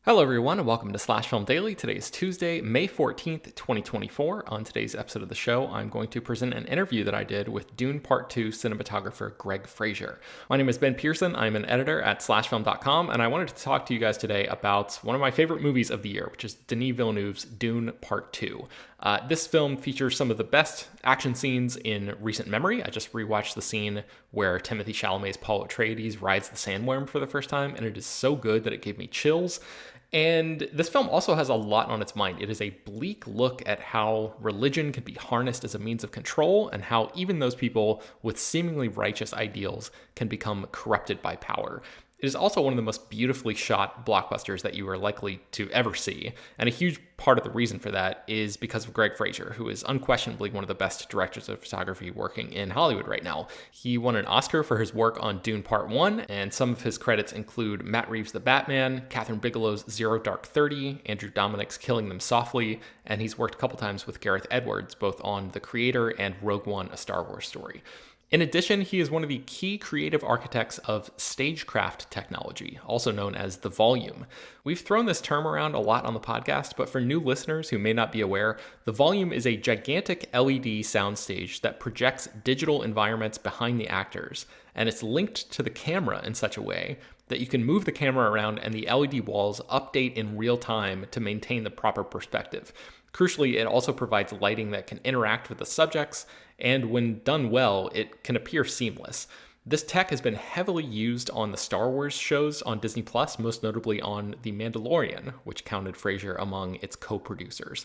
Hello, everyone, and welcome to Slash Film Daily. Today is Tuesday, May 14th, 2024. On today's episode of the show, I'm going to present an interview that I did with Dune Part 2 cinematographer Greig Fraser. My name is Ben Pearson. I'm an editor at slashfilm.com, and I wanted to talk to you guys today about one of my favorite movies of the year, which is Denis Villeneuve's Dune Part 2. This film features some of the best action scenes in recent memory. I just rewatched the scene where Timothée Chalamet's Paul Atreides rides the sandworm for the first time, and it is so good that it gave me chills. And this film also has a lot on its mind. It is a bleak look at how religion can be harnessed as a means of control and how even those people with seemingly righteous ideals can become corrupted by power. It is also one of the most beautifully shot blockbusters that you are likely to ever see. And a huge part of the reason for that is because of Greig Fraser, who is unquestionably one of the best directors of photography working in Hollywood right now. He won an Oscar for his work on Dune Part 1, and some of his credits include Matt Reeves' The Batman, Catherine Bigelow's Zero Dark 30, Andrew Dominik's Killing Them Softly, and he's worked a couple times with Gareth Edwards, both on The Creator and Rogue One, A Star Wars Story. In addition, he is one of the key creative architects of stagecraft technology, also known as the volume. We've thrown this term around a lot on the podcast, but for new listeners who may not be aware, the volume is a gigantic LED soundstage that projects digital environments behind the actors, and it's linked to the camera in such a way that you can move the camera around and the LED walls update in real time to maintain the proper perspective. Crucially, it also provides lighting that can interact with the subjects, and when done well, it can appear seamless. This tech has been heavily used on the Star Wars shows on Disney Plus, most notably on The Mandalorian, which counted Fraser among its co-producers.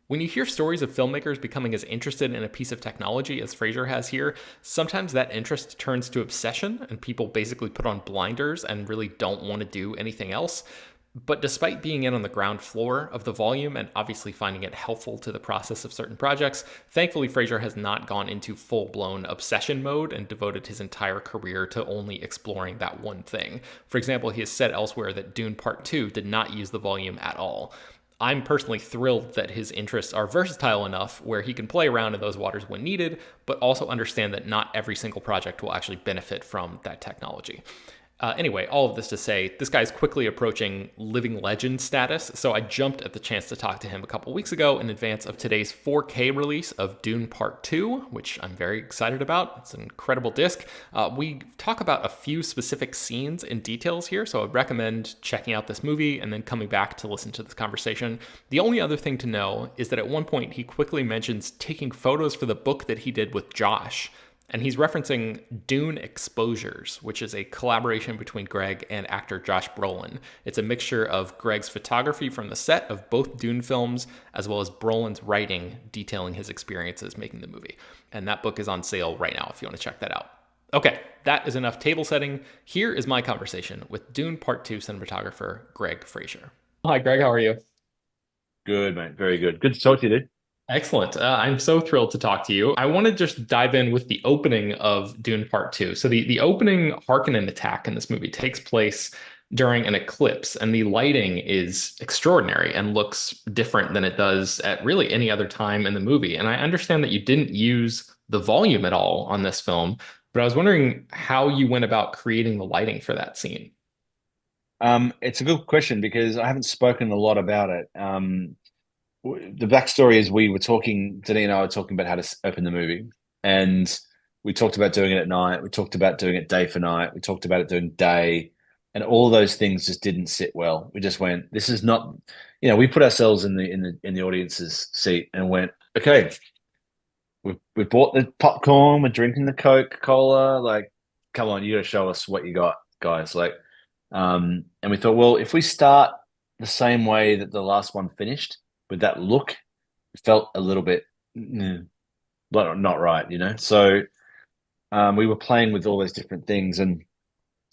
When you hear stories of filmmakers becoming as interested in a piece of technology as Fraser has here, sometimes that interest turns to obsession and people basically put on blinders and really don't want to do anything else. But despite being in on the ground floor of the volume and obviously finding it helpful to the process of certain projects, thankfully Fraser has not gone into full-blown obsession mode and devoted his entire career to only exploring that one thing. For example, he has said elsewhere that Dune Part 2 did not use the volume at all. I'm personally thrilled that his interests are versatile enough where he can play around in those waters when needed, but also understand that not every single project will actually benefit from that technology. Anyway, all of this to say, this guy's quickly approaching living legend status, so I jumped at the chance to talk to him a couple weeks ago in advance of today's 4K release of Dune Part 2, which I'm very excited about. It's an incredible disc. We talk about a few specific scenes and details here, so I'd recommend checking out this movie and then coming back to listen to this conversation. The only other thing to know is that at one point he quickly mentions taking photos for the book that he did with Josh. And he's referencing Dune Exposures, which is a collaboration between Greig and actor Josh Brolin. It's a mixture of Greig's photography from the set of both Dune films, as well as Brolin's writing detailing his experiences making the movie. And that book is on sale right now if you want to check that out. Okay, that is enough table setting. Here is my conversation with Dune Part 2 cinematographer Greig Fraser. Hi, Greig, how are you? Good, mate. Very good. Good to talk to you, dude. Excellent. I'm so thrilled to talk to you. I want to just dive in with the opening of Dune Part 2. So the opening Harkonnen attack in this movie takes place during an eclipse, and the lighting is extraordinary and looks different than it does at really any other time in the movie. And I understand that you didn't use the volume at all on this film, but I was wondering how you went about creating the lighting for that scene. It's a good question because I haven't spoken a lot about it. The backstory is we were talking, Denny and I were talking about how to open the movie, and we talked about doing it at night. We talked about doing it day for night. We talked about it doing day, and all those things just didn't sit well. We just went, this is not, we put ourselves in the audience's seat and went, okay, we bought the popcorn, we're drinking the Coca-Cola, like, come on, you got to show us what you got, guys. Like, and we thought, well, if we start the same way that the last one finished with that look, it felt a little bit not right. So we were playing with all those different things, and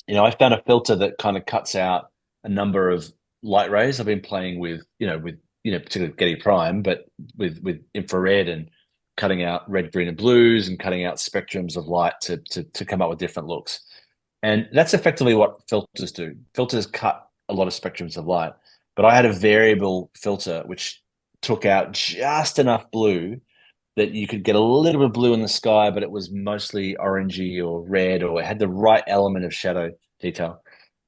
I found a filter that kind of cuts out a number of light rays. I've been playing with particularly Getty Prime, but with infrared and cutting out red, green, and blues, and cutting out spectrums of light to come up with different looks. And that's effectively what filters do. Filters cut a lot of spectrums of light, but I had a variable filter which took out just enough blue that you could get a little bit of blue in the sky, but it was mostly orangey or red, or it had the right element of shadow detail.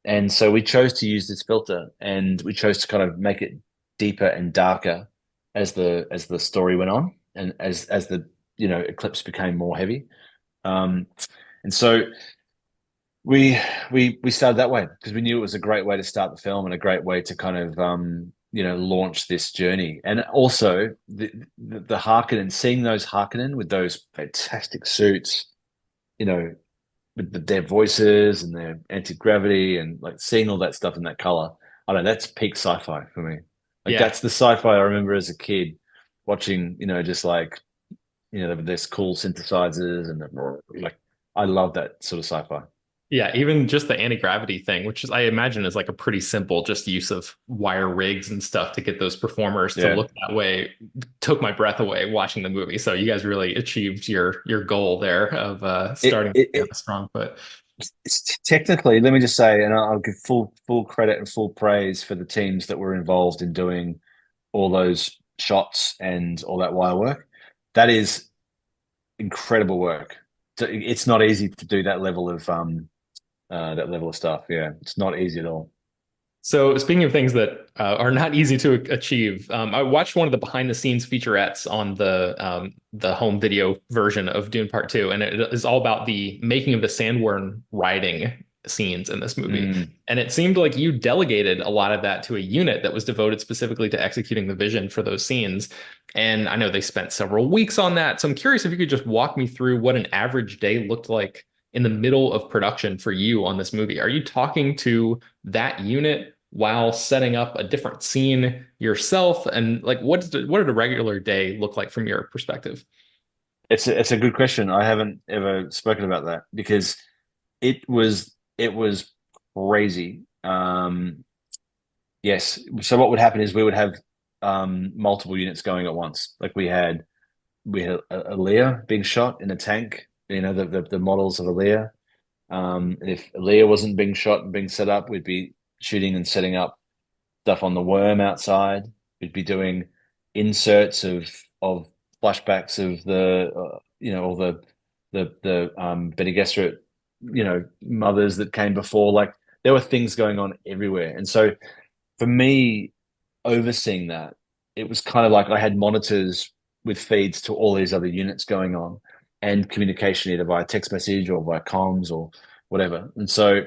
And so we chose to use this filter, and we chose to kind of make it deeper and darker as the story went on, and as the eclipse became more heavy. Um, and so we started that way because we knew it was a great way to start the film and a great way to kind of launch this journey. And also the Harkonnen, seeing those Harkonnen with those fantastic suits, you know, with their voices and their anti-gravity and like seeing all that stuff in that color. I don't know, that's peak sci-fi for me. Like Yeah. that's the sci-fi I remember as a kid watching, just like, there's cool synthesizers and like I love that sort of sci-fi. Yeah, even just the anti-gravity thing, which is I imagine is like a pretty simple just use of wire rigs and stuff to get those performers to Yeah. look that way, took my breath away watching the movie. So you guys really achieved your goal there of It, starting it, on it a strong foot. it's technically, let me just say, and I'll give full credit and full praise for the teams that were involved in doing all those shots and all that wire work. That is incredible work. It's not easy to do that level of stuff. Yeah, it's not easy at all. So, speaking of things that are not easy to achieve, I watched one of the behind the scenes featurettes on the home video version of Dune Part Two, and it is all about the making of the sandworm riding scenes in this movie. Mm. And it seemed like you delegated a lot of that to a unit that was devoted specifically to executing the vision for those scenes. And I know they spent several weeks on that. So I'm curious if you could just walk me through what an average day looked like in the middle of production for you on this movie. Are you talking to that unit while setting up a different scene yourself? And like, what did a regular day look like from your perspective? It's a good question. I haven't ever spoken about that because it was crazy. Yes. So what would happen is we would have multiple units going at once. Like we had a Lear being shot in a tank. The models of a Lear. If a Lear wasn't being shot and being set up, we'd be shooting and setting up stuff on the worm outside. We'd be doing inserts of flashbacks of the all the Bene Gesserit mothers that came before. Like there were things going on everywhere, and so for me, overseeing that, it was kind of like I had monitors with feeds to all these other units going on and communication either via text message or via comms or whatever. And so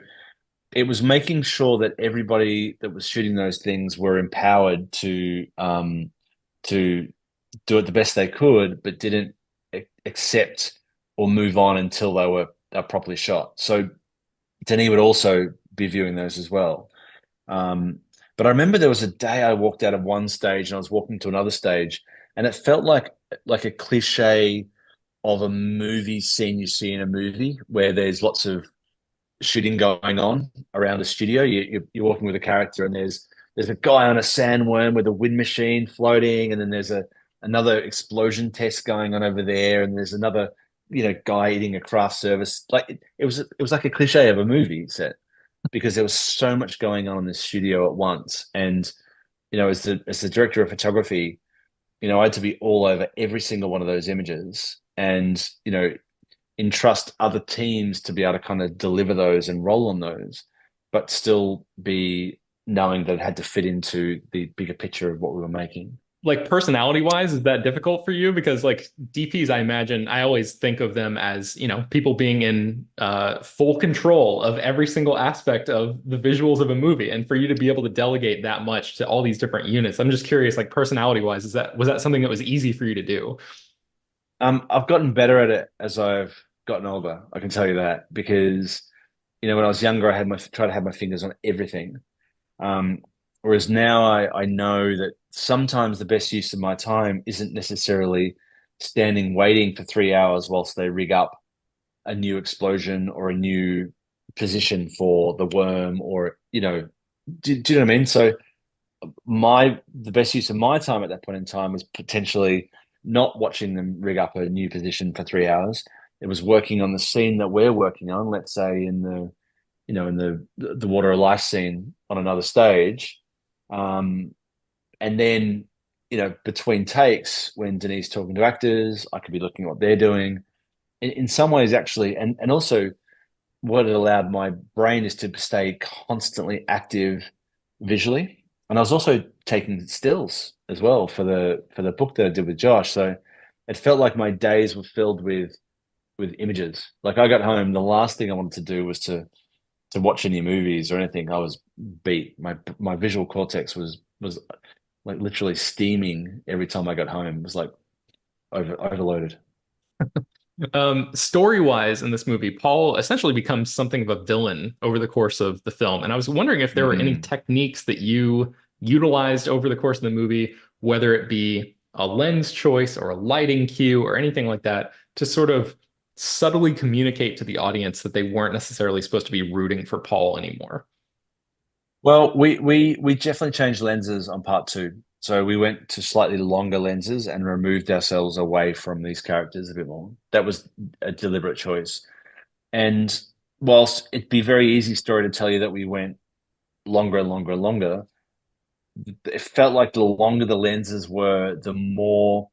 it was making sure that everybody that was shooting those things were empowered to do it the best they could, but didn't accept or move on until they were properly shot. So Denis would also be viewing those as well. Um, but I remember there was a day I walked out of one stage and I was walking to another stage, and it felt like a cliche of a movie scene you see in a movie where there's lots of shooting going on around a studio. You're walking with a character, and there's a guy on a sandworm with a wind machine floating, and then there's another explosion test going on over there, and there's another guy eating a craft service. Like it was like a cliche of a movie set because there was so much going on in the studio at once. And as the director of photography, I had to be all over every single one of those images, and entrust other teams to be able to kind of deliver those and roll on those, but still be knowing that it had to fit into the bigger picture of what we were making. Like personality wise, is that difficult for you? Because like DPs, I imagine I always think of them as, people being in full control of every single aspect of the visuals of a movie. And for you to be able to delegate that much to all these different units, I'm just curious, like personality wise, was that something that was easy for you to do? I've gotten better at it as I've gotten older. I can tell you that because when I was younger, I had my try to have my fingers on everything. Um, Whereas now I know that sometimes the best use of my time isn't necessarily standing waiting for 3 hours whilst they rig up a new explosion or a new position for the worm or do you know what I mean? So the best use of my time at that point in time was potentially not watching them rig up a new position for 3 hours. It was working on the scene that we're working on, let's say in the water of life scene on another stage. And then, between takes, when Denise talking to actors, I could be looking at what they're doing. In some ways, actually, and also what it allowed my brain is to stay constantly active visually. And I was also taking stills as well for the book that I did with Josh. So it felt like my days were filled with images. Like I got home, the last thing I wanted to do was to watch any movies or anything. I was beat. My visual cortex was like literally steaming every time I got home. It was like overloaded. Story-wise, in this movie, Paul essentially becomes something of a villain over the course of the film. And I was wondering if there were any Mm. techniques that you utilized over the course of the movie, whether it be a lens choice or a lighting cue or anything like that, to sort of subtly communicate to the audience that they weren't necessarily supposed to be rooting for Paul anymore. Well, we definitely changed lenses on part two. So we went to slightly longer lenses and removed ourselves away from these characters a bit more. That was a deliberate choice. And whilst it'd be a very easy story to tell you that we went longer and longer and longer, it felt like the longer the lenses were, the more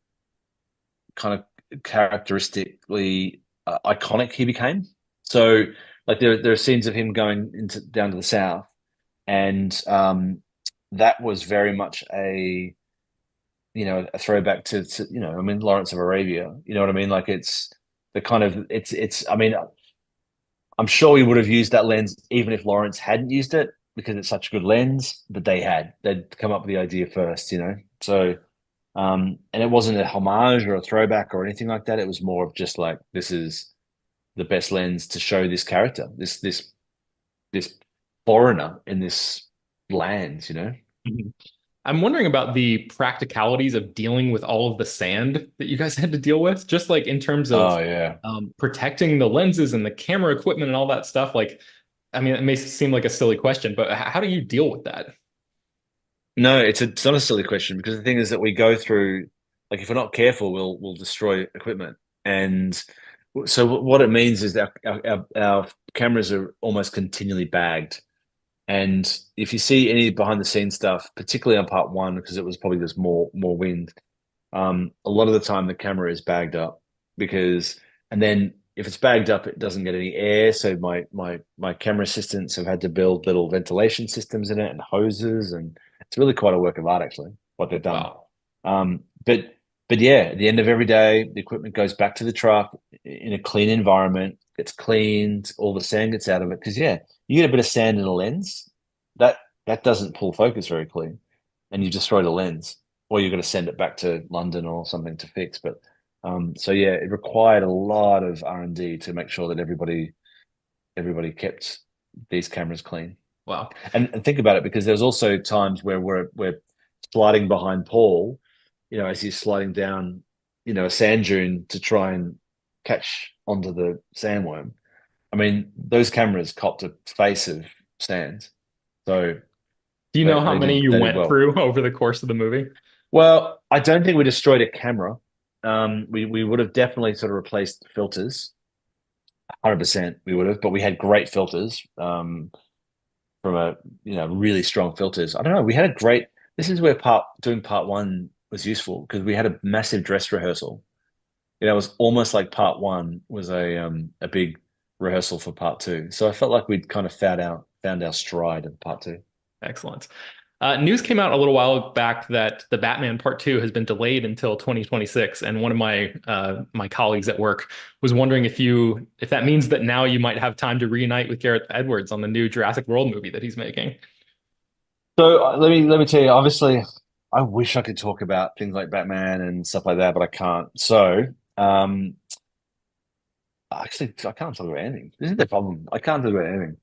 kind of characteristically iconic he became. So, like there are scenes of him going into down to the south, and that was very much a a throwback to I mean Lawrence of Arabia. You know what I mean? Like it's the kind of it's. I mean, I'm sure we would have used that lens even if Lawrence hadn't used it because it's such a good lens, but they'd come up with the idea first, you know. So and it wasn't a homage or a throwback or anything like that. It was more of just like this is the best lens to show this character, this foreigner in this land, you know? Mhm. I'm wondering about the practicalities of dealing with all of the sand that you guys had to deal with, just like in terms of Oh yeah. protecting the lenses and the camera equipment and all that stuff. Like, I mean, it may seem like a silly question, but how do you deal with that? No, it's not a silly question because the thing is that we go through like if we're not careful, we'll destroy equipment. And so what it means is that our cameras are almost continually bagged. And if you see any behind the scenes stuff, particularly on part one, because it was probably just more wind, a lot of the time the camera is bagged up because, and then if it's bagged up, it doesn't get any air. So my camera assistants have had to build little ventilation systems in it and hoses, and it's really quite a work of art actually what they've done. Wow. Um, but but yeah, at the end of every day, the equipment goes back to the truck in a clean environment, gets cleaned, all the sand gets out of it. Because yeah, you get a bit of sand in a lens, that that doesn't pull focus very clean, and you destroy the lens or you're going to send it back to London or something to fix. But so yeah, it required a lot of R&D to make sure that everybody kept these cameras clean. Wow. And think about it because there's also times where we're sliding behind Paul, as he's sliding down, a sand dune to try and catch onto the sandworm. I mean, those cameras copped a face of sand, so Do you know how many you they did went well. through over the course of the movie? Well, I don't think we destroyed a camera. We would have definitely sort of replaced filters, 100% we would have, but we had great filters from a really strong filters. I don't know. We had a great. This is where doing part one was useful because we had a massive dress rehearsal. It was almost like part one was a big rehearsal for part two. So I felt like we'd kind of found our stride in part two. Excellent. News came out a little while back that the Batman Part 2 has been delayed until 2026, and one of my colleagues at work was wondering if that means that now you might have time to reunite with Gareth Edwards on the new Jurassic World movie that he's making. So let me tell you. Obviously, I wish I could talk about things like Batman and stuff like that, but I can't. So um, actually, I can't talk about anything. This is the problem. I can't talk about anything.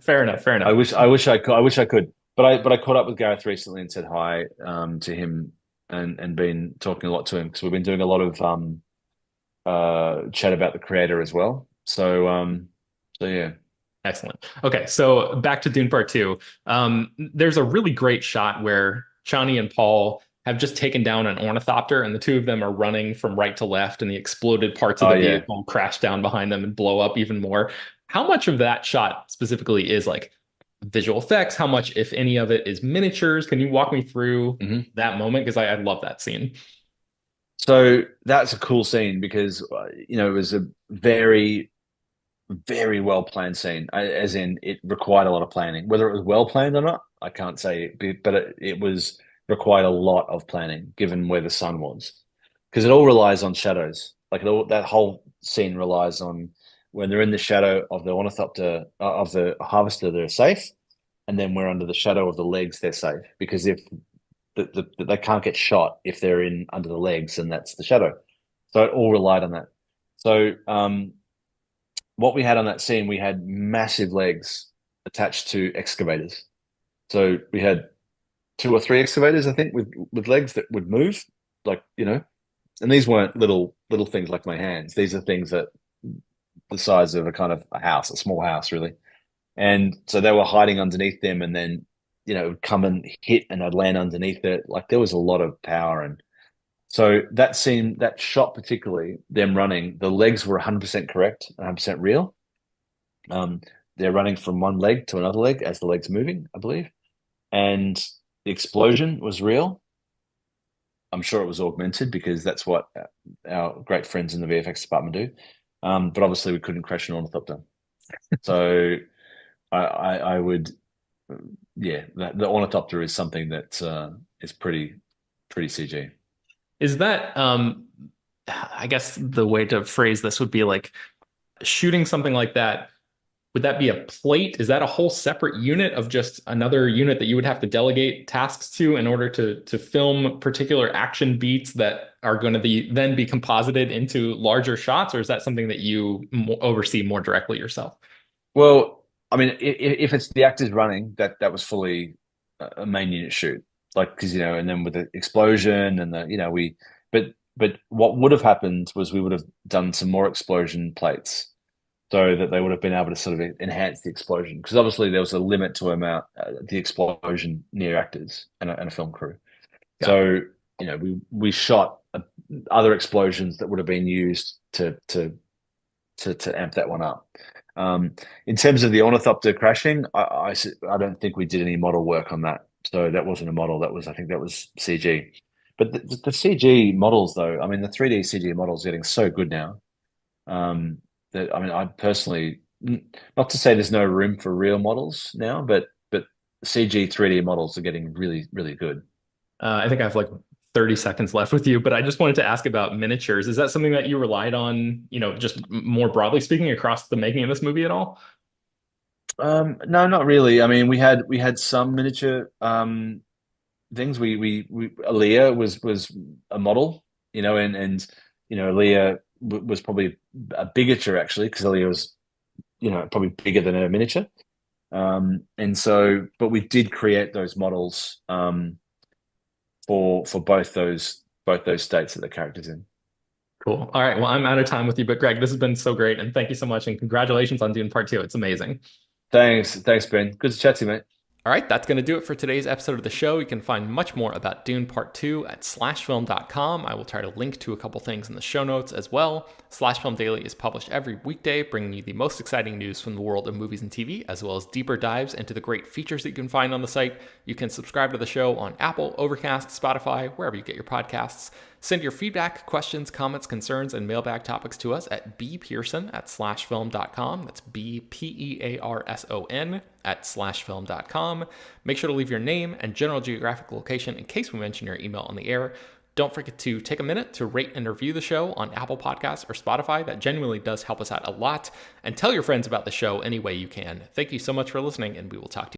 Fair enough, fair I enough. wish I wish I could. I wish I could. But I caught up with Gareth recently and said hi to him and been talking a lot to him because we've been doing a lot of chat about the creator as well. So yeah. Excellent. Okay, so back to Dune Part 2. There's a really great shot where Chani and Paul have just taken down an ornithopter, and the two of them are running from right to left, and the exploded parts of Oh the yeah. vehicle crash down behind them and blow up even more. How much of that shot specifically is like visual effects? How much, if any of it, is miniatures? Can you walk me through hmm that moment? Because I love that scene. So that's a cool scene because it was a very very well planned scene, as in it required a lot of planning. Whether it was well planned or not, I can't say, but it was required a lot of planning given where the sun was, because it all relies on shadows. Like that whole scene relies on when they're in the shadow of the ornithopter of the harvester, they're safe, and then we're under the shadow of the legs, they're safe. Because if they can't get shot if they're in under the legs, and that's the shadow. So it all relied on that. So what we had on that scene, we had massive legs attached to excavators. So we had two or three excavators, I think, with legs that would move, like, and these weren't little things like my hands. These are things that the size of a kind of a house, a small house, really. And so they were hiding underneath them, and then it would come and hit, and I'd land underneath it. Like there was a lot of power, and so that scene, that shot particularly, them running, the legs were 100% correct, 100% real. Um, they're running from one leg to another leg as the leg's moving, I believe. And the explosion was real. I'm sure it was augmented because that's what our great friends in the VFX department do. But obviously, we couldn't crash an ornithopter. So I would, yeah, the ornithopter is something that is pretty CG. Is that, I guess the way to phrase this would be like shooting something like that. Would that be a plate? Is that a whole separate unit of just another unit that you would have to delegate tasks to in order to film particular action beats that are going to then be composited into larger shots? Or is that something that you oversee more directly yourself? Well, I mean, if it's the actors running, that was fully a main unit shoot, like because and then with the explosion and but what would have happened was we would have done some more explosion plates so that they would have been able to sort of enhance the explosion because obviously there was a limit to amount the explosion near actors and a film crew. Got it. So we shot other explosions that would have been used to amp that one up. In terms of the ornithopter crashing, I don't think we did any model work on that. So that wasn't a model. I think that was CG. But the CG models, though, I mean, the 3D CG models are getting so good now. That I mean, I personally, not to say there's no room for real models now, but CG 3D models are getting really, really good. I think I have like 30 seconds left with you, but I just wanted to ask about miniatures. Is that something that you relied on, just more broadly speaking across the making of this movie at all? No, not really. I mean, we had some miniature things. We Aaliyah was a model, and Aaliyah was probably a bigature actually because Aaliyah was probably bigger than her miniature. And so, but we did create those models for both those states that the characters in. Cool. All right. Well, I'm out of time with you, but Greg, this has been so great. And thank you so much. And congratulations on Dune Part 2. It's amazing. Thanks, Ben. Good to chat to you, mate. All right, that's going to do it for today's episode of the show. You can find much more about Dune Part 2 at slashfilm.com. I will try to link to a couple things in the show notes as well. Slash Film Daily is published every weekday, bringing you the most exciting news from the world of movies and TV, as well as deeper dives into the great features that you can find on the site. You can subscribe to the show on Apple, Overcast, Spotify, wherever you get your podcasts. Send your feedback, questions, comments, concerns, and mailbag topics to us at bpearson@slashfilm.com. That's BPEARSON at slashfilm.com. Make sure to leave your name and general geographic location in case we mention your email on the air. Don't forget to take a minute to rate and review the show on Apple Podcasts or Spotify. That genuinely does help us out a lot. And tell your friends about the show any way you can. Thank you so much for listening, and we will talk to you.